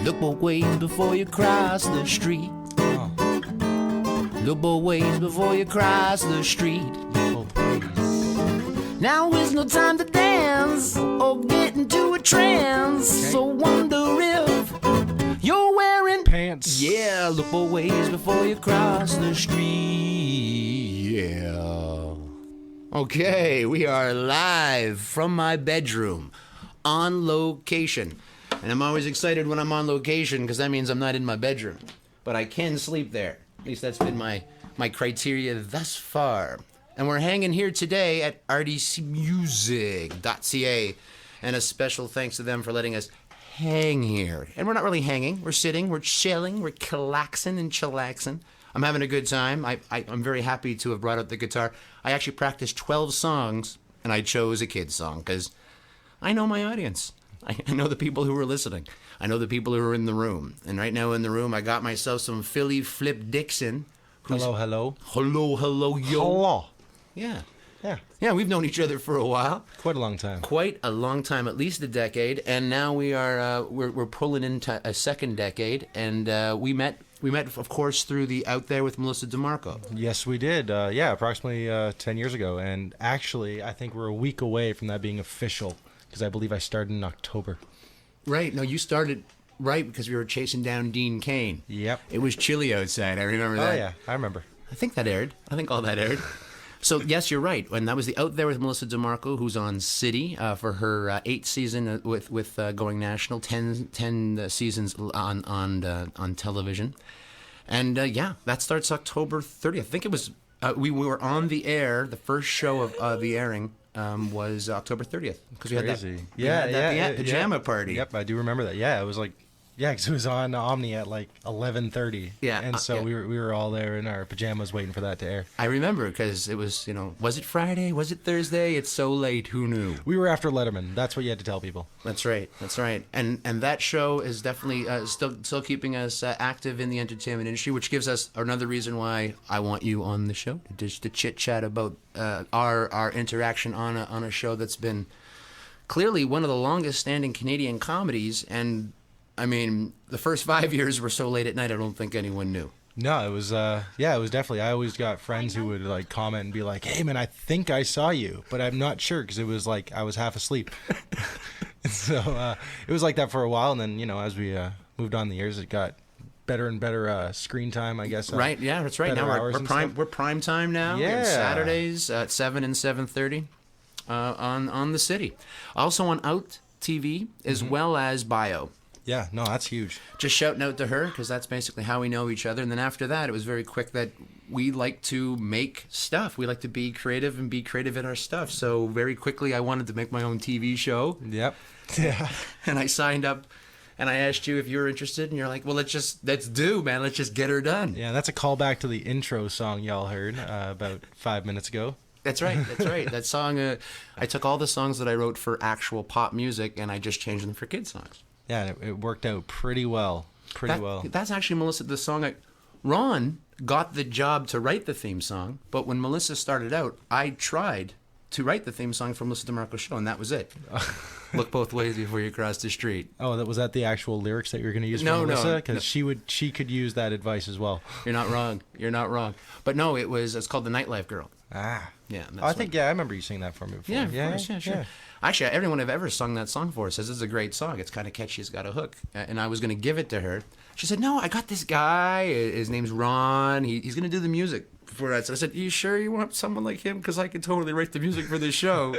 Look both ways before you cross the street. Look both ways before you cross the street. Now is no time to dance or get into a trance. So wonder if you're wearing pants. Yeah, look both ways before you cross the street. Yeah. Okay, we are live from my bedroom on location. And I'm always excited when I'm on location because that means I'm not in my bedroom. But I can sleep there. At least that's been my criteria thus far. And we're hanging here today at RDCMUSIC.ca. And a special thanks to them for letting us hang here. And we're not really hanging. We're sitting, we're chilling, we're chillaxing and chillaxing. I'm having a good time. I'm very happy to have brought out the guitar. I actually practiced 12 songs, and I chose a kid's song because I know my audience. I know the people who are listening. I know the people who are in the room. And right now in the room, I got myself some Philly Flip Dixon. Hello, hello. Hello, hello, yo. Hello. Yeah. Yeah. Yeah, we've known each other for a while. Quite a long time. Quite a long time, at least a decade. And now we are we're pulling into a second decade. And we met, of course, through the Out There with Melissa DeMarco. Yes, we did. Yeah, approximately 10 years ago. And actually, I think we're a week away from that being official because I believe I started in October. Right. No, you started right because we were chasing down Dean Cain. Yep. It was chilly outside. I remember that. Oh, yeah. I remember. I think that aired. I think all that aired. So, yes, you're right. And that was the Out There with Melissa DeMarco, who's on City for her 8th season with Going National, 10 seasons on television. And, yeah, that starts October 30th. I think it was, we were on the air, the first show of the airing was October 30th. Because we had that pajama party. Yep, I do remember that. Yeah, it was like, because it was on Omni at like 11:30. Yeah. And so we were all there in our pajamas waiting for that to air. I remember because it was, was it Friday? Was it Thursday? It's so late. Who knew? We were after Letterman. That's what you had to tell people. That's right. That's right. And that show is definitely still keeping us active in the entertainment industry, which gives us another reason why I want you on the show, just to chit-chat about our interaction on a show that's been clearly one of the longest-standing Canadian comedies. And I mean, the first 5 years were so late at night, I don't think anyone knew. No, it was, it was definitely, I always got friends who would, like, comment and be like, hey, man, I think I saw you, but I'm not sure, because it was, like, I was half asleep. So, it was like that for a while, and then, as we moved on the years, it got better and better screen time, I guess. Right, yeah, that's right. Now we're prime time now. Yeah. Saturdays at 7 and 7:30 on the City. Also on Out TV, as well as Bio. Yeah, no, that's huge. Just shouting out to her because that's basically how we know each other. And then after that, it was very quick that we like to make stuff. We like to be creative and be creative in our stuff. So very quickly, I wanted to make my own TV show. Yep. Yeah. And I signed up and I asked you if you were interested. And you're like, well, let's just get her done. Yeah, that's a callback to the intro song y'all heard about 5 minutes ago. That's right. That's right. That song, I took all the songs that I wrote for actual pop music and I just changed them for kid songs. Yeah, it worked out pretty well. That's actually, Melissa, the song. Ron got the job to write the theme song, but when Melissa started out, I tried to write the theme song for Melissa DeMarco's show, and that was it. Look both ways before you cross the street. Oh, was that the actual lyrics that you were going to use for Melissa? Because she could use that advice as well. You're not wrong. But no, it's called The Nightlife Girl. Ah. Yeah. I remember you singing that for me before. Yeah, of course, sure. Yeah. Actually, everyone I've ever sung that song for says it's a great song. It's kind of catchy. It's got a hook. And I was going to give it to her. She said, no, I got this guy. His name's Ron. He's going to do the music for us. So I said, you sure you want someone like him? Because I can totally write the music for this show.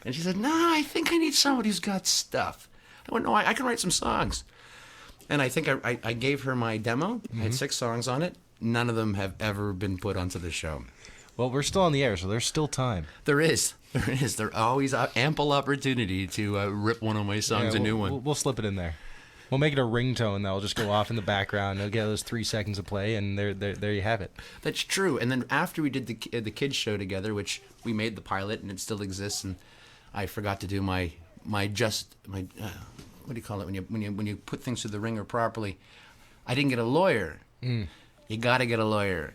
And she said, no, I think I need somebody who's got stuff. I went, no, I can write some songs. And I think I gave her my demo. Mm-hmm. I had 6 songs on it. None of them have ever been put onto the show. Well, we're still on the air, so there's still time. There is. There's always ample opportunity to rip one of my songs a new one. We'll slip it in there. We'll make it a ringtone that'll just go off in the background. It'll get those 3 seconds of play, and there you have it. That's true. And then after we did the kids show together, which we made the pilot, and it still exists, and I forgot to do my what do you call it when you put things through the ringer properly? I didn't get a lawyer. You got to get a lawyer.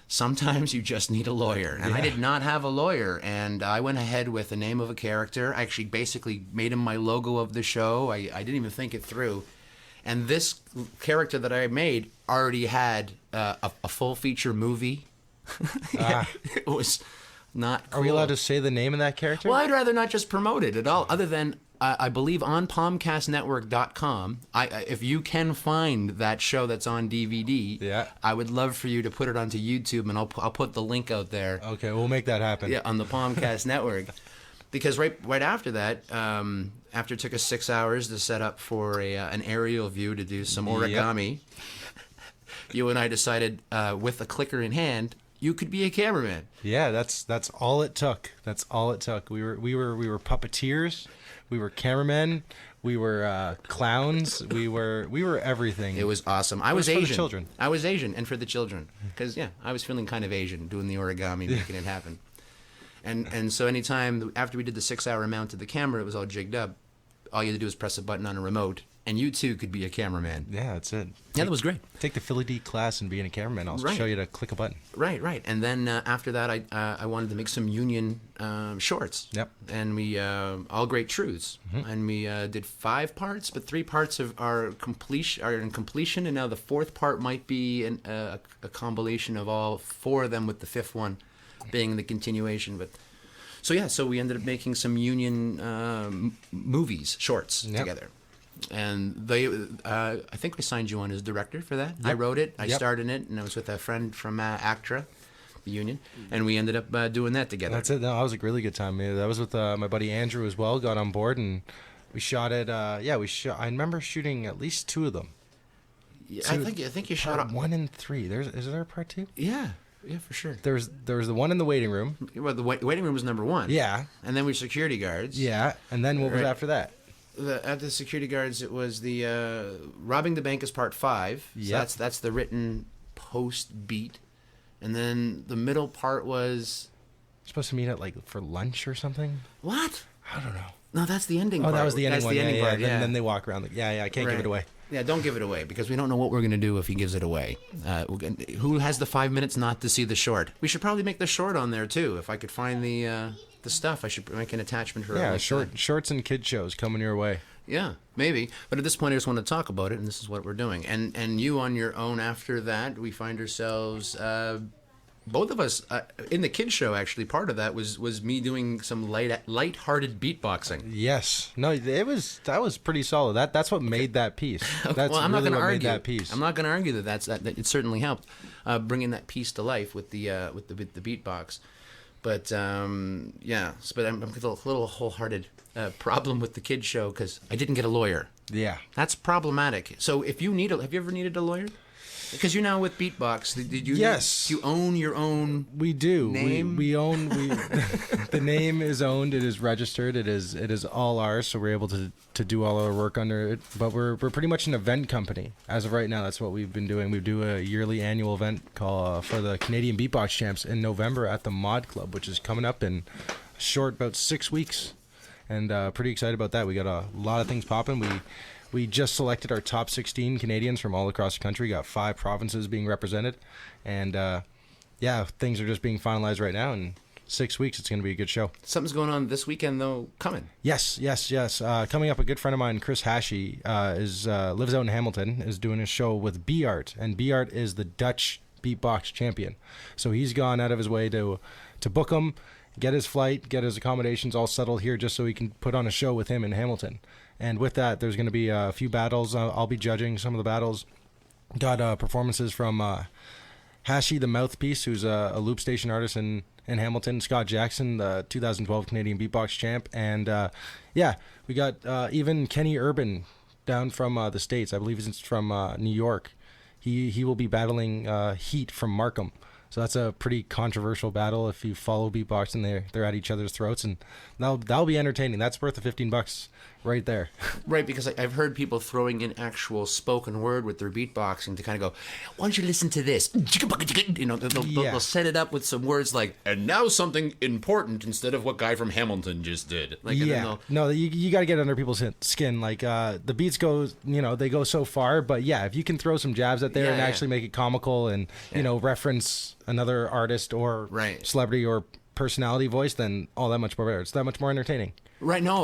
Sometimes you just need a lawyer. And I did not have a lawyer. And I went ahead with the name of a character. I actually basically made him my logo of the show. I didn't even think it through. And this character that I made already had a full feature movie. It was not cool. Are we allowed to say the name of that character? Well, I'd rather not just promote it at all, other than I believe on PomcastNetwork.com. If you can find that show that's on DVD, Yeah. I would love for you to put it onto YouTube, and I'll put the link out there. Okay, we'll make that happen. Yeah, on the Pomcast Network. Because right after that, after it took us 6 hours to set up for an aerial view to do some origami, you and I decided with a clicker in hand, you could be a cameraman. Yeah, that's all it took. That's all it took. We were puppeteers, we were cameramen, we were clowns, we were everything. It was awesome. I was Asian. For the children. I was Asian, and for the children, because I was feeling kind of Asian doing the origami, making it happen. And so anytime after we did the 6 hour mount of the camera, it was all jigged up. All you had to do was press a button on a remote, and you too could be a cameraman. Yeah, that's it. Yeah, that was great. Take the Philly D class and being a cameraman. I'll show you to click a button. Right. And then after that, I wanted to make some union shorts. Yep. And we all great truths. Mm-hmm. And we did 5 parts, but 3 parts are in completion, and now the 4th part might be a compilation of all 4 of them, with the 5th one being the continuation. But so we ended up making some union movies, shorts together. And they, I think I signed you on as director for that. Yep. I wrote it, I starred in it, and I was with a friend from ACTRA, the union, and we ended up doing that together. That's it. No, that was a really good time. Yeah, that was with my buddy Andrew as well. Got on board, and we shot it. I remember shooting at least 2 of them. Yeah, I think you shot 1 and 3. Is there a part 2? Yeah. Yeah, for sure. There was the one in the waiting room. Well, the waiting room was number 1. Yeah. And then we were security guards. Yeah. And then what was after that? After the security guards, it was the robbing the bank is part 5. So that's the written post beat. And then the middle part was supposed to meet at for lunch or something. What? I don't know. No, that's the ending part. Oh, that was the ending one. Part, And then they walk around. I can't give it away. Yeah, don't give it away, because we don't know what we're going to do if he gives it away. Who has the 5 minutes not to see the short? We should probably make the short on there, too. If I could find the stuff, I should make an attachment for it. Yeah, shorts and kid shows coming your way. Yeah, maybe. But at this point, I just want to talk about it, and this is what we're doing. And you on your own after that, we find ourselves... both of us in the kids show, actually, part of that was me doing some light-hearted beatboxing. Yes, no, that was pretty solid. That's what made that piece. That's I'm not really what argue. made that piece. I'm not going to argue that it certainly helped bringing that piece to life with the beatbox. But but I'm a little wholehearted problem with the kids show because I didn't get a lawyer. Yeah, that's problematic. So if you have you ever needed a lawyer? Because you're now with Beatbox. Did you? Yes. Do you own your own? We do. Name? We own. The name is owned. It is registered. It is all ours. So we're able to do all our work under it. But we're pretty much an event company as of right now. That's what we've been doing. We do a yearly annual event called for the Canadian Beatbox Champs in November at the Mod Club, which is coming up in about 6 weeks, and pretty excited about that. We got a lot of things popping. We just selected our top 16 Canadians from all across the country. Got 5 provinces being represented. And, things are just being finalized right now. In 6 weeks, it's going to be a good show. Something's going on this weekend, though, coming. Yes. Coming up, a good friend of mine, Chris Hashi, lives out in Hamilton, is doing a show with B Art. And B Art is the Dutch beatbox champion. So he's gone out of his way to book him, get his flight, get his accommodations all settled here just so he can put on a show with him in Hamilton. And with that, there's going to be a few battles. I'll be judging some of the battles. Got performances from Hashi, the Mouthpiece, who's a loop station artist in Hamilton. Scott Jackson, the 2012 Canadian Beatbox Champ. And, we got even Kenny Urban down from the States. I believe he's from New York. He will be battling Heat from Markham. So that's a pretty controversial battle if you follow beatboxing. They're at each other's throats, and that'll be entertaining. That's worth the $15 right there. Right, because I've heard people throwing in actual spoken word with their beatboxing to kind of go, why don't you listen to this? You know, they'll set it up with some words like, and now something important instead of what guy from Hamilton just did. Like, no, you got to get under people's skin. Like the beats go, they go so far, but if you can throw some jabs out there and actually make it comical and reference another artist or celebrity or personality voice, then all that much more better. It's that much more entertaining. Right. No,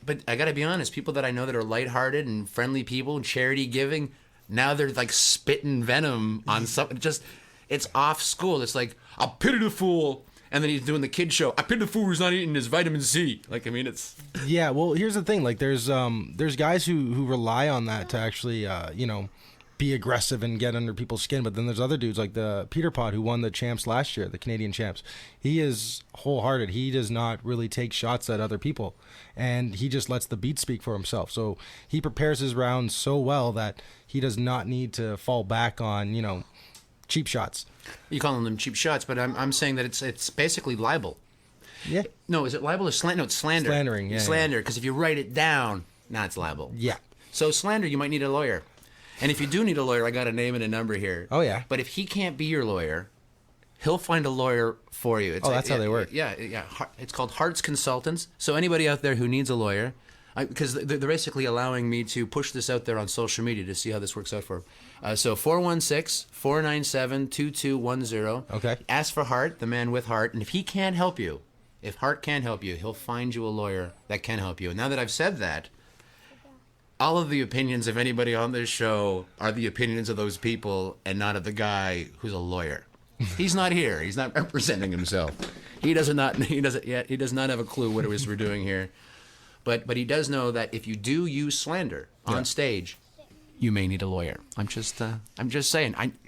but I got to be honest. People that I know that are lighthearted and friendly people, charity giving, now they're like spitting venom on something. It's off school. It's like, I pity the fool. And then he's doing the kid show. I pity the fool who's not eating his vitamin C. Like, I mean, it's... Yeah, well, here's the thing. Like, there's guys who rely on that to actually, be aggressive and get under people's skin. But then there's other dudes like the Peter Pot who won the champs last year, the Canadian champs. He is wholehearted. He does not really take shots at other people. And he just lets the beat speak for himself. So he prepares his rounds so well that he does not need to fall back on, cheap shots. You calling them cheap shots, but I'm saying that it's basically libel. Yeah. No, is it libel or slander? No, it's slander. Slandering, yeah. Slander, because if you write it down, it's libel. Yeah. So slander, you might need a lawyer. And if you do need a lawyer, I got a name and a number here. Oh, yeah. But if he can't be your lawyer, he'll find a lawyer for you. That's how they work. Yeah. It's called Hart's Consultants. So anybody out there who needs a lawyer, because they're basically allowing me to push this out there on social media to see how this works out for them. So 416-497-2210. Okay. Ask for Hart, the man with Hart. And if he can't help you, if Hart can't help you, he'll find you a lawyer that can help you. And now that I've said that, all of the opinions of anybody on this show are the opinions of those people and not of the guy who's a lawyer. He's not here. He's not representing himself. He does not have a clue what it is we're doing here. But he does know that if you do use slander on stage, you may need a lawyer. I'm just saying.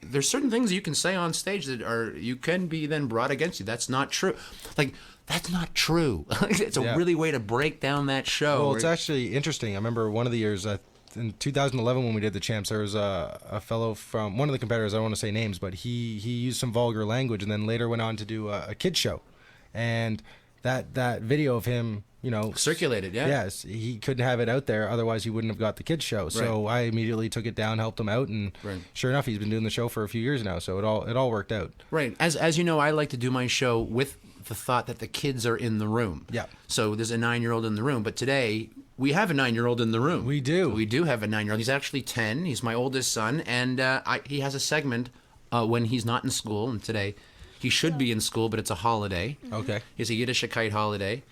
There's certain things you can say on stage that you can be then brought against you. That's not true. Like, that's not true. It's a really way to break down that show. Well, it's actually interesting. I remember one of the years in 2011 when we did the champs, there was a fellow from one of the competitors. I don't want to say names, but he used some vulgar language, and then later went on to do a kid show, and that video of him, circulated. Yeah. Yes, he couldn't have it out there, otherwise he wouldn't have got the kids show. So I immediately took it down, helped him out, and sure enough, he's been doing the show for a few years now. So it all worked out. Right. As you know, I like to do my show with the thought that the kids are in the room. Yeah. So there's a 9-year-old in the room, but today we have a 9-year-old in the room. We do. We do have a 9-year-old. He's actually 10. He's my oldest son, and he has a segment when he's not in school. And today, he should be in school, but it's a holiday. Okay. It's a Yiddishkeit holiday,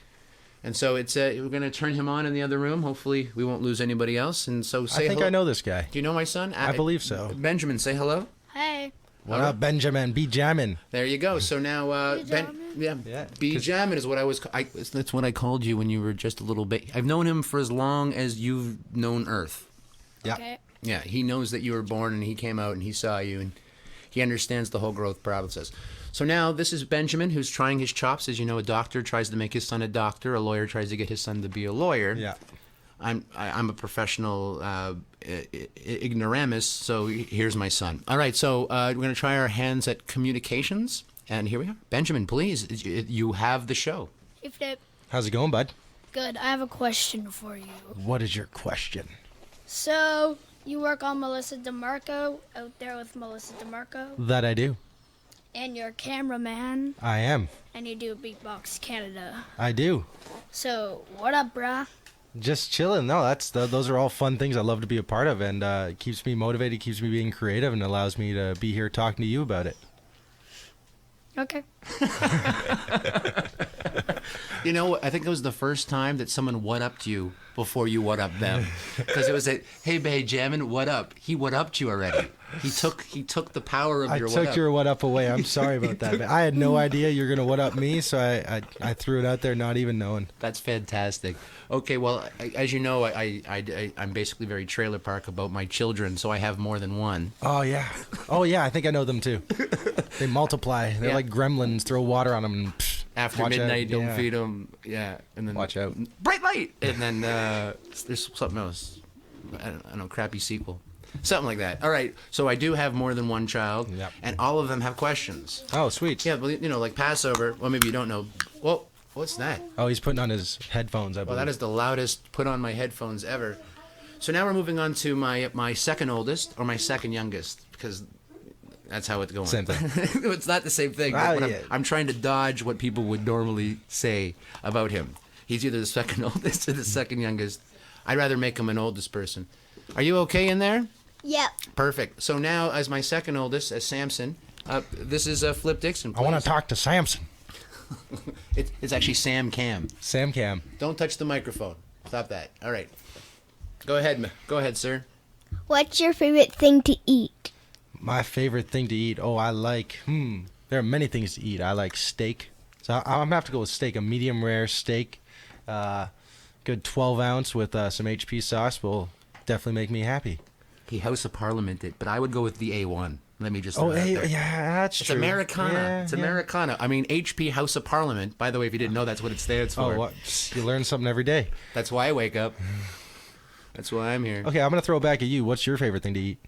and so it's we're going to turn him on in the other room. Hopefully, we won't lose anybody else. And so say I think hello. I know this guy. Do you know my son? I believe so. Benjamin, say hello. Hey. What up, Benjamin? Be jammin'. There you go. So now, be jammin' is what that's what I called you when you were just a little bit. I've known him for as long as you've known Earth. Yeah. Okay. Yeah, he knows that you were born, and he came out and he saw you, and he understands the whole growth process. So now this is Benjamin, who's trying his chops. As you know, a doctor tries to make his son a doctor. A lawyer tries to get his son to be a lawyer. Yeah. I'm a professional ignoramus, so here's my son. All right, so we're going to try our hands at communications, and here we are. Benjamin, please, you have the show. How's it going, bud? Good. I have a question for you. What is your question? So, you work on Melissa DeMarco, out there with Melissa DeMarco, That I do. and you're a cameraman, I am. and you do Beatbox Canada. I do. So, what up, brah? Just chilling. No, those are all fun things I love to be a part of, and it keeps me motivated, keeps me being creative, and allows me to be here talking to you about it. Okay. You know, I think it was the first time that someone what-upped you before you what-upped them. Because it was hey, babe, Jammin', what up? He what-upped you already. He took the power of your what-up. I took your what-up away. I'm sorry about that. Man. I had no idea you were going to what-up me, so I threw it out there not even knowing. That's fantastic. Okay, well, as you know, I'm basically very trailer park about my children, so I have more than one. Oh, yeah. I think I know them, too. They multiply. They're like gremlins. Throw water on them and after midnight, don't feed them. Yeah, and then watch out. Bright light, and then there's something else. I don't know, crappy sequel, something like that. All right, so I do have more than one child, and all of them have questions. Oh, sweet. Yeah, well, like Passover. Well, maybe you don't know. Well, what's that? Oh, he's putting on his headphones. I believe. Well, that is the loudest put on my headphones ever. So now we're moving on to my second oldest or my second youngest, because that's how it's going. Same thing. It's not the same thing. I'm trying to dodge what people would normally say about him. He's either the second oldest or the second youngest. I'd rather make him an oldest person. Are you okay in there? Yep. Perfect. So now, as my second oldest, as Samson, this is Flip Dixon. Please. I want to talk to Samson. It's actually Sam Cam. Sam Cam. Don't touch the microphone. Stop that. All right. Go ahead, sir. What's your favorite thing to eat? My favorite thing to eat. Oh, I like. There are many things to eat. I like steak. So I'm gonna have to go with steak. A medium rare steak, good 12 ounce with some HP sauce will definitely make me happy. He House of Parliament it, but I would go with the A1. Let me just. Oh, throw that there. yeah, that's It's true. Americana. Yeah, It's yeah. Americana. I mean, HP House of Parliament. By the way, if you didn't know, that's what it stands for. Oh, what? You learn something every day. That's why I wake up. That's why I'm here. Okay, I'm gonna throw it back at you. What's your favorite thing to eat?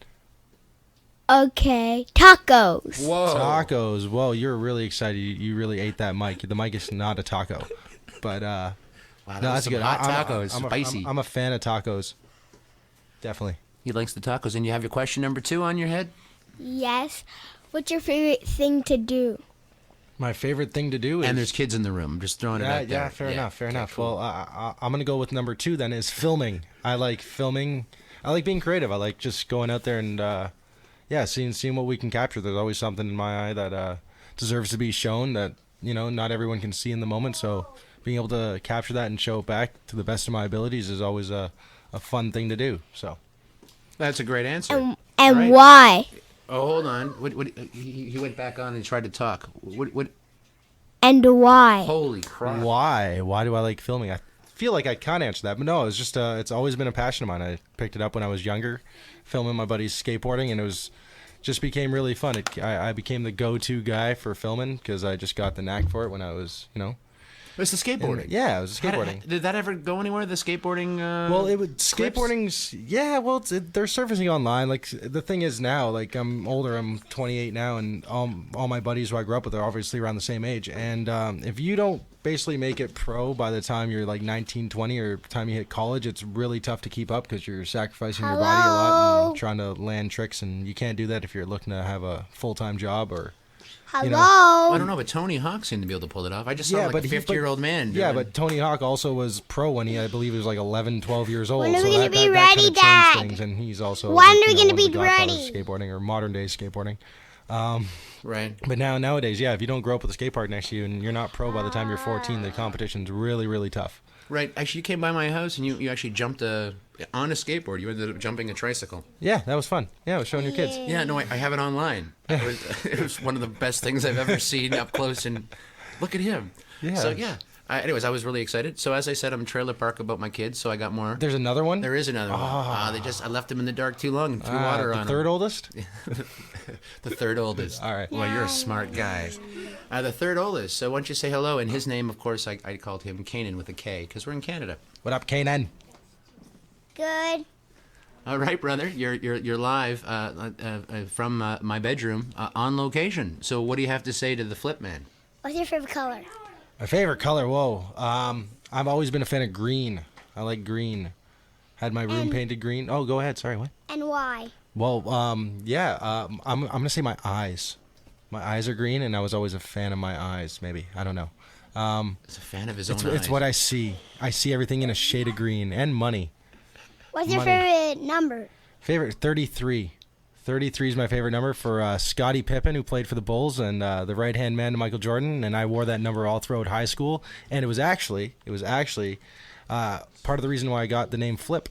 Okay, tacos. Whoa. Tacos. Whoa, you're really excited. You really ate that mic. The mic is not a taco, but Wow, that no, was that's some good. hot I'm- tacos. I'm a- Spicy. I'm a fan of tacos. Definitely. He likes the tacos. And you have your question number 2 on your head? Yes. What's your favorite thing to do? My favorite thing to do is. And there's kids in the room. I'm just throwing it out there. Yeah, fair enough. Fair Okay, enough. cool. Well, I'm gonna go with number 2 then. Is filming. I like filming. I like being creative. I like just going out there and seeing what we can capture. There's always something in my eye that deserves to be shown that not everyone can see in the moment. So being able to capture that and show it back to the best of my abilities is always a fun thing to do. So That's a great answer. And Right. why? Oh, hold on. He went back on and tried to talk. And why? Holy crap. why do I like filming? I feel like I can't answer that, but no, it's just it's always been a passion of mine. I picked it up when I was younger, filming my buddies skateboarding, and it was just became really fun. I became the go-to guy for filming because I just got the knack for it when I was It's the skateboarding. yeah, it was skateboarding. Did that ever go anywhere, the skateboarding? Well, it would clips? skateboarding's they're surfacing online. Like the thing is now, like I'm older, I'm 28 now, and all my buddies who I grew up with are obviously around the same age. And if you don't basically make it pro by the time you're like 19, 20, or time you hit college, it's really tough to keep up because you're sacrificing your body a lot Hello? and trying to land tricks, and you can't do that if you're looking to have a full-time job or. Hello? I don't know, but Tony Hawk seemed to be able to pull it off. I just saw like a 50-year-old man. Yeah, doing- but Tony Hawk also was pro when I believe he was like 11, 12 years old. When are so we gonna that, be that, ready, that kinda changed Dad? things, and he's also When are we one gonna of the be godfathers of ready? skateboarding or modern day skateboarding. Right. But nowadays, yeah, if you don't grow up with a skate park next to you and you're not pro by the time you're 14, the competition's really, really tough. Right. Actually, you came by my house and you actually jumped on a skateboard. You ended up jumping a tricycle. Yeah, that was fun. Yeah, I was showing your kids. Yeah, no, I have it online. It was one of the best things I've ever seen up close, and look at him. Yeah. So, yeah. Anyways, I was really excited. So, as I said, I'm trailer park about my kids, so I got more. There's another one? There is another one. I left them in the dark too long and threw water the on third them. oldest? The third oldest. All right. Well, you're a smart guy. The third oldest. So, why don't you say hello? And his name, of course, I called him Kanan with a K, because we're in Canada. What up, Kanan? Good. All right, brother. You're live from my bedroom on location. So, what do you have to say to the flip man? What's your favorite color? My favorite color, whoa. I've always been a fan of green. I like green. Had my room painted green. Oh, go ahead. Sorry, what? And why? Well, I'm gonna say my eyes. My eyes are green, and I was always a fan of my eyes. Maybe I don't know. He's a fan of his own It's eyes. what I see. I see everything in a shade of green and money. What's your Money. favorite number? Favorite 33. 33 is my favorite number for Scottie Pippen, who played for the Bulls, and the right-hand man to Michael Jordan. And I wore that number all throughout high school. And it was actually part of the reason why I got the name Flip.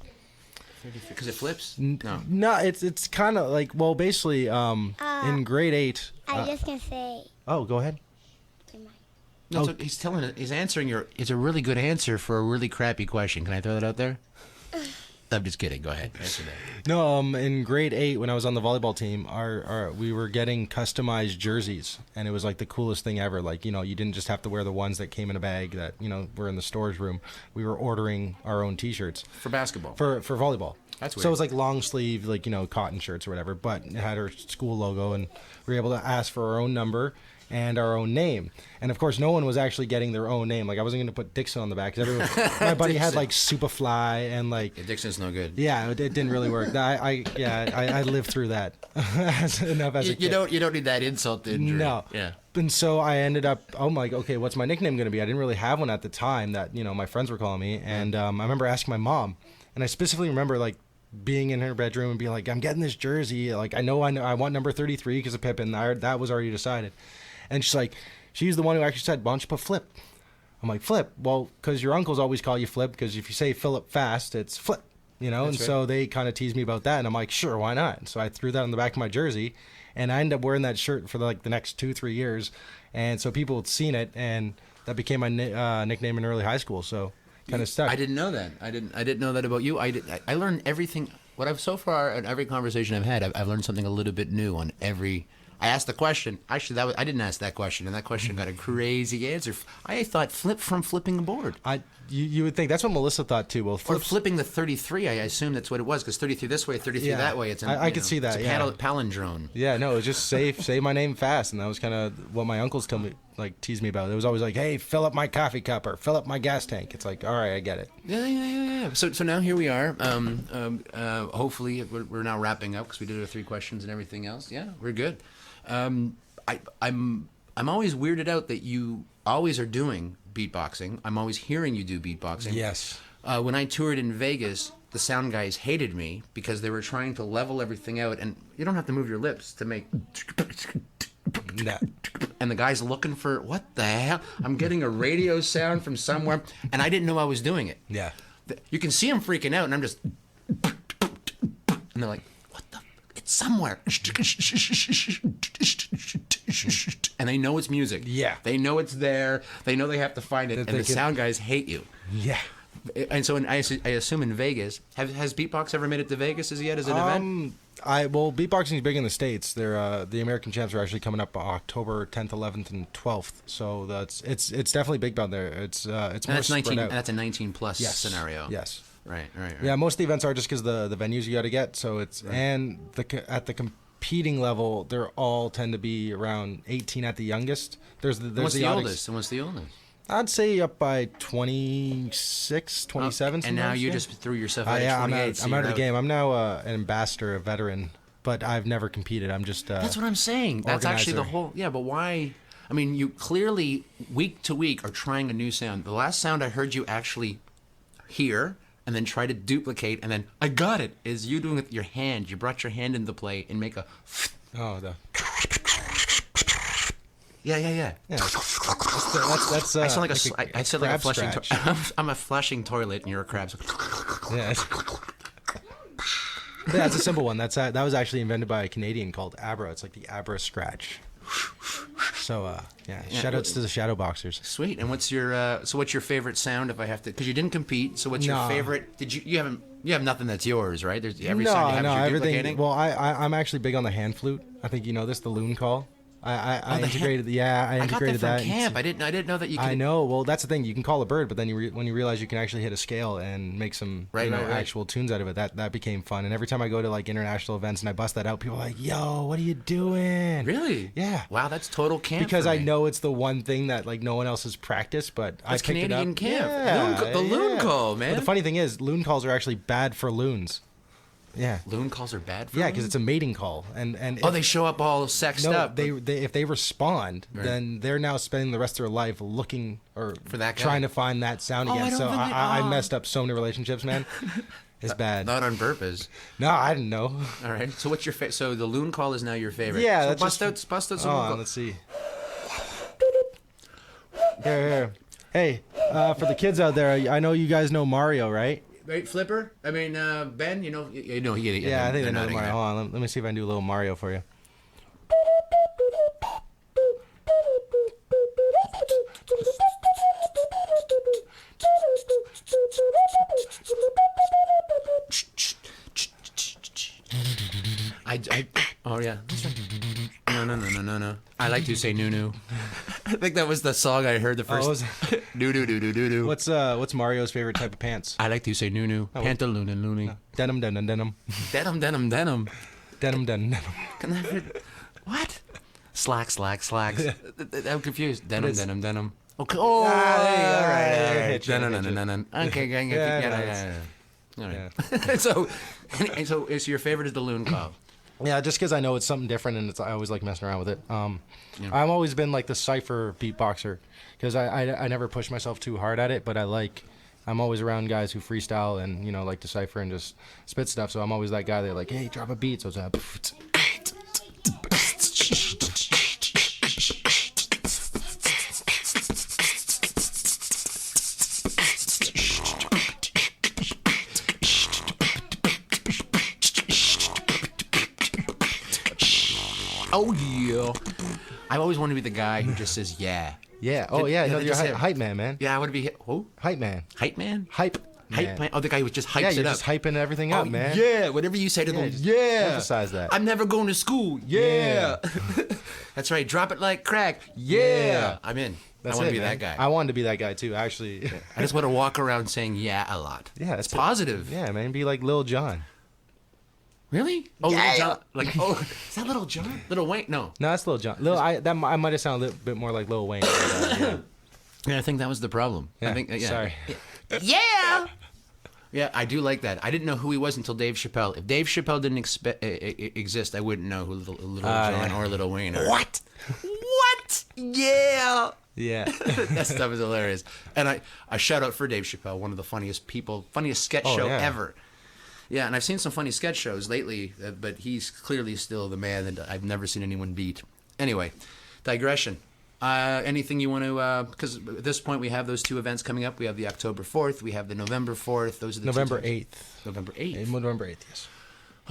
Because it flips? No. No, it's kind of like, well, basically, in grade 8. I was just gonna say. Oh, go ahead. No, so he's answering it's a really good answer for a really crappy question. Can I throw that out there? I'm just kidding. Go ahead. Answer that. No, in grade 8 when I was on the volleyball team, we were getting customized jerseys, and it was like the coolest thing ever. Like, you didn't just have to wear the ones that came in a bag that, were in the storage room. We were ordering our own T-shirts For basketball. for volleyball. That's So weird. it was like long sleeve, like, cotton shirts or whatever, but it had our school logo, and we were able to ask for our own number and our own name. And of course, no one was actually getting their own name. Like, I wasn't going to put Dixon on the back, because my buddy had Dixon. like Superfly and like, Yeah, Dixon's no good. yeah, it didn't really work. I lived through that enough as a You kid. don't need that insult to injury. No. Yeah. And so I ended up, I'm like, okay, what's my nickname going to be? I didn't really have one at the time that, my friends were calling me. And I remember asking my mom, and I specifically remember like being in her bedroom and being like, I'm getting this jersey. Like, I know I want number 33 because of Pippen. That was already decided. And she's like, she's the one who actually said, why don't you put Flip? I'm like, Flip? Well, because your uncles always call you Flip, because if you say Philip fast, it's Flip, you know? That's and right. so they kind of teased me about that, and I'm like, sure, why not? And so I threw that on the back of my jersey, and I ended up wearing that shirt for like the next 2-3 years, and so people had seen it, and that became my nickname in early high school, so kind of stuck. I didn't know that. I didn't know that about you. I learned everything. What I've so far in every conversation I've had, I've learned something a little bit new on every. I asked the question. Actually, I didn't ask that question, and that question got a crazy answer. I thought Flip from flipping a board. You would think that's what Melissa thought too. Well, Or flipping the 33. I assume that's what it was, because 33 this way, 33 Yeah. that way. It's I could see that, It's a yeah. palindrome. Yeah, no, it was just say my name fast, and that was kind of what my uncles teased me about. It was always like, hey, fill up my coffee cup or fill up my gas tank. It's like, all right, I get it. Yeah. So now here we are. Hopefully we're now wrapping up, because we did our 3 questions and everything else. Yeah, we're good. I'm always weirded out that you always are doing beatboxing. I'm always hearing you do beatboxing. Yes. When I toured in Vegas, the sound guys hated me because they were trying to level everything out, and you don't have to move your lips to make. No. And the guy's looking for, what the hell? I'm getting a radio sound from somewhere, and I didn't know I was doing it. Yeah. You can see them freaking out, and I'm just. And they're like, what the? It's somewhere. And they know it's music. Yeah. They know it's there. They know they have to find it. And the sound guys hate you. Yeah. And so I assume in Vegas, has beatbox ever made it to Vegas as yet as an event? Beatboxing is big in the States. They're the American champs are actually coming up October 10th, 11th, and 12th. So it's definitely big down there. It's more And that's 19. spread out. And that's a 19 plus Yes. scenario. Yes. Right. Yeah, most of the events are just because the venues you got to get. So it's and at the competing level, they're all tend to be around 18 at the youngest. There's What's the odd oldest? And what's the oldest? I'd say up by 26, 27. And now sometimes, you yeah. just threw yourself out at I'm 28. out, so I'm you're out of the game. I'm now an ambassador, a veteran, but I've never competed. I'm just That's what I'm saying. That's actually the organizer. whole. Yeah, but why? I mean, you clearly week to week are trying a new sound. The last sound I heard you actually hear and then try to duplicate, and then I got it. Is you doing it with your hand? You brought your hand into play and make a. Yeah. That's I sound like I said like a crab flushing. scratch. I'm a flushing toilet, and you're a crab. So Yeah. That's a simple one. That was actually invented by a Canadian called Abra. It's like the Abra scratch. So shout outs to the shadow boxers. sweet. And what's your favorite sound? If I have to, because you didn't compete. So what's your No. favorite? You have nothing that's yours, right? There's every sound you have is you're everything. duplicating? Well, I'm actually big on the hand flute. I think you know this, the loon call. I integrated. I integrated I got that from into- camp. I didn't know that you could. I know. Well, that's the thing. You can call a bird, but then when you realize you can actually hit a scale and make some Right. actual tunes out of it, that became fun. And every time I go to like international events and I bust that out, people are like, "Yo, what are you doing?" Really? Yeah. Wow, that's total camp. Because for I me. know it's the one thing that like no one else has practiced, but I That's picked it Canadian up. camp. Yeah, The loon call, man. But the funny thing is, loon calls are actually bad for loons. Yeah. Loon calls are bad for Yeah, them? because it's a mating call, and they show up all sexed no, up. they if they respond, then they're now spending the rest of their life looking or For that guy. trying to find that sound Oh, I again. don't So believe- I oh. messed up so many relationships, man. It's bad. Not on purpose. No, I didn't know. All right. So what's your so the loon call is now your favorite. Yeah, So that's bust out some Oh, loon call. let's see. Here. Hey, for the kids out there, I know you guys know Mario, right? Right, Flipper. I mean, Ben. You know, Yeah, I think they know nodding Mario. there. Hold on, let me see if I can do a little Mario for you. Oh yeah. No. I like to say nunu. I think that was the song I heard the first. was Do do do do do do. What's Mario's favorite type of pants? I like to say nunu. Pantaloon and loony. Denim. Denim. Denim. Can I, what? Slacks. I'm confused. Denim. Okay. Oh, all right. Denim. Okay, gang. Yeah. All right. So your favorite is the loon call. Yeah, just because I know it's something different, and I always like messing around with it. I've always been like the cipher beatboxer because I never push myself too hard at it, but I'm always around guys who freestyle and like to cipher and just spit stuff. So I'm always that guy. They're like, hey, drop a beat. So it's Oh yeah. I've always wanted to be the guy who just says yeah. Yeah. Oh, yeah. No, they you're just say- hype man, man. Yeah, I want to be who? Hype man. Hype man. Hype. Hype man. Oh, the guy who just hypes Yeah, it you're up. just hyping everything up, man. Yeah, whatever you say to them. just Yeah. emphasize that. I'm never going to school. Yeah. That's right. Drop it like crack. Yeah. I'm in. That's I want it, to be man. that guy. I wanted to be that guy too, actually. I just want to walk around saying yeah a lot. Yeah, it's that's it. positive. Yeah, man. Be like Lil Jon. Really? Oh, Little John. Like, oh, is that Little John? Little Wayne? No. No, that's Lil Jon. I might have sounded a little bit more like Lil Wayne. But, yeah. Yeah, I think that was the problem. Yeah, I think. Yeah. Sorry. Yeah. Yeah, I do like that. I didn't know who he was until Dave Chappelle. If Dave Chappelle didn't exist, I wouldn't know who Little John or Little Wayne are. What? What? Yeah. Yeah. That stuff is hilarious. And I shout out for Dave Chappelle, one of the funniest sketch show yeah. ever. Yeah, and I've seen some funny sketch shows lately, but he's clearly still the man that I've never seen anyone beat. Anyway, digression. Anything you want to, because at this point we have those two events coming up. We have the October 4th, we have the November 4th. Those are the November two 8th. November 8th. November 8th, yes.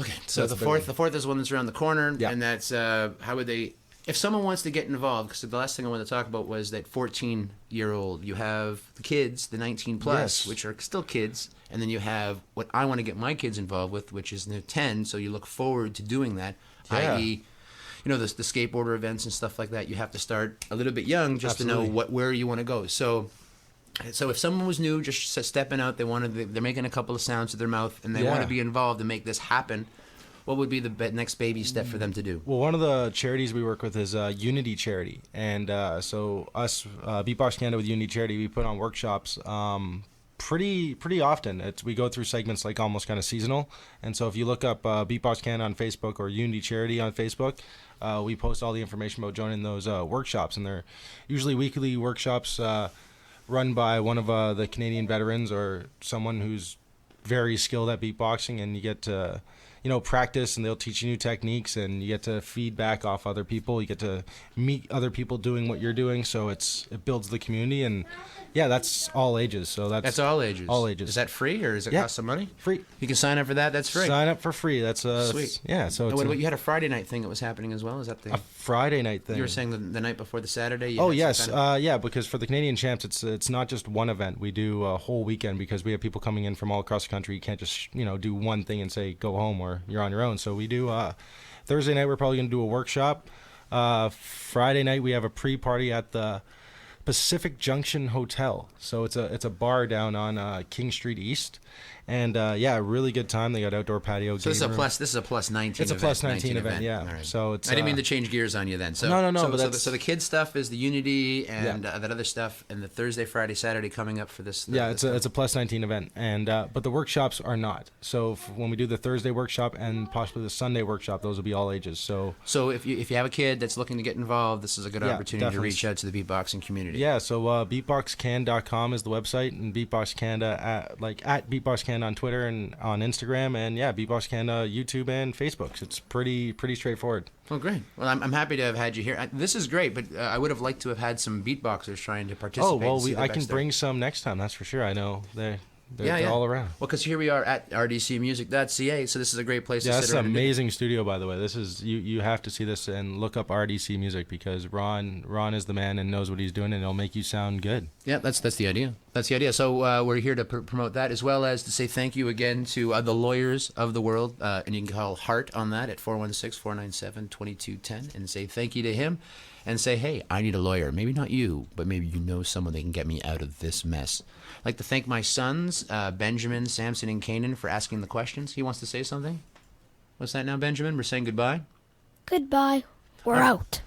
Okay, so That's the 4th is the one that's around the corner, Yeah. and that's, how would they, if someone wants to get involved, because the last thing I wanted to talk about was that 14-year-old, you have the kids, the 19 plus, Yes. which are still kids, and then you have what I want to get my kids involved with, which is the 10, so you look forward to doing that, Yeah. i.e., you know, the skateboarder events and stuff like that. You have to start a little bit young just Absolutely. to know where you want to go. So if someone was new, just stepping out, they're making a couple of sounds with their mouth, and they want Yeah. to be involved and make this happen. What would be the next baby step for them to do? Well, one of the charities we work with is Unity Charity, and so us, Beatbox Canada with Unity Charity, we put on workshops pretty often. We go through segments like almost kind of seasonal, and so if you look up Beatbox Canada on Facebook or Unity Charity on Facebook, we post all the information about joining those workshops, and they're usually weekly workshops run by one of the Canadian veterans or someone who's very skilled at beatboxing, and you get to practice, and they'll teach you new techniques, and you get to feedback off other people. You get to meet other people doing what you're doing, so it builds the community, and yeah, that's all ages. So that's all ages. All ages. Is that free or does it Yeah. cost some money? Free. You can sign up for that. That's free. Sign up for free. That's Sweet. Yeah. So Oh, it's what about you had a Friday night thing that was happening as well? Is that the a Friday night thing. you were saying the night before the Saturday? You Oh had yes, some kind of- yeah. Because for the Canadian Champs, it's not just one event. We do a whole weekend because we have people coming in from all across the country. You can't just do one thing and say go home or you're on your own. So we do Thursday night. We're probably gonna do a workshop. Friday night we have a pre-party at the Pacific Junction Hotel. So it's a bar down on King Street East, and yeah, really good time. They got outdoor patio. So this is a plus 19. It's a plus 19 event, yeah. All right. So it's I didn't mean to change gears on you then. So No, So, but so, that's- so the kids stuff is the Unity and Yeah. that other stuff, and the Thursday, Friday, Saturday coming up for this. Yeah, it's a plus 19 event, and but the workshops are not. So when we do the Thursday workshop and possibly the Sunday workshop, those will be all ages. So So if you have a kid that's looking to get involved, this is a good Yeah, opportunity definitely. to reach out to the beatboxing community. yeah, so beatboxcan.com is the website, and Beatbox Canada at Beatbox Canada on Twitter and on Instagram, and yeah, Beatbox Canada YouTube and Facebook. So it's pretty straightforward. Oh, great. Well, I'm happy to have had you here. This is great, but I would have liked to have had some beatboxers trying to participate. Oh well, and see the I can best bring some next time. That's for sure. I know they're yeah. all around. Well, because here we are at RDCMUSIC.ca, so this is a great place Yeah, to that's sit an around. and do- amazing studio, by the way. This is you have to see this and look up RDC Music, because Ron is the man and knows what he's doing, and it'll make you sound good. Yeah, that's the idea. That's the idea. So we're here to promote that, as well as to say thank you again to the lawyers of the world, and you can call Hart on that at 416-497-2210 and say thank you to him, and say, hey, I need a lawyer. Maybe not you, but maybe you know someone that can get me out of this mess. I'd like to thank my sons, Benjamin, Samson, and Canaan, for asking the questions. He wants to say something. What's that now, Benjamin? We're saying goodbye? Goodbye. We're out.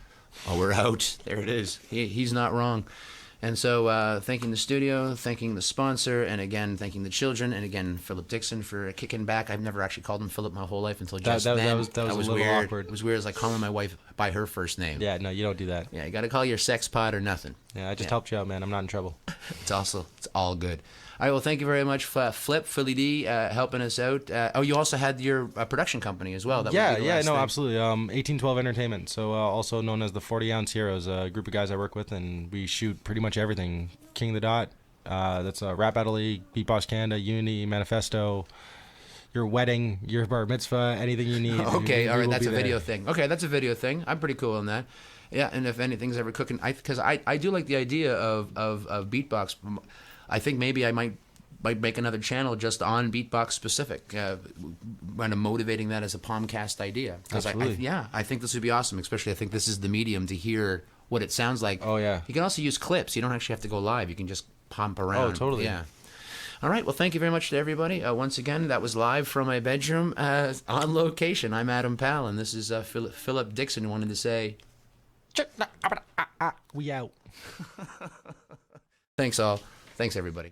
Oh, we're out. There it is. He's not wrong. And so thanking the studio, thanking the sponsor, and again, thanking the children, and again, Philip Dixon for kicking back. I've never actually called him Philip my whole life until just then. That was a little weird. awkward. It was weird. It's like calling my wife by her first name. Yeah, no, you don't do that. Yeah, you got to call your sex pod or nothing. Yeah, I just Yeah. helped you out, man. I'm not in trouble. It's all good. All right, well, thank you very much, Flip, Philly D, helping us out. You also had your production company as well. That would be the last thing. Absolutely. 1812 Entertainment, so also known as the 40 Ounce Heroes, a group of guys I work with, and we shoot pretty much everything. King the Dot, that's Rap Battle League, Beatbox Canada, Unity, Manifesto, your wedding, your bar mitzvah, anything you need. Okay, all we right, will that's be a there. video thing. Okay, that's a video thing. I'm pretty cool on that. Yeah, and if anything's ever cooking, because I do like the idea of beatbox. I think maybe I might make another channel just on beatbox specific, kind of motivating that as a Palmcast idea. Because I think this would be awesome. Especially, I think this is the medium to hear what it sounds like. Oh yeah. You can also use clips. You don't actually have to go live. You can just pump around. Oh, totally. Yeah. All right. Well, thank you very much to everybody. Once again, that was live from my bedroom on location. I'm Adam Powell, and this is Philip Dixon who wanted to say, we out. thanks all. Thanks, everybody.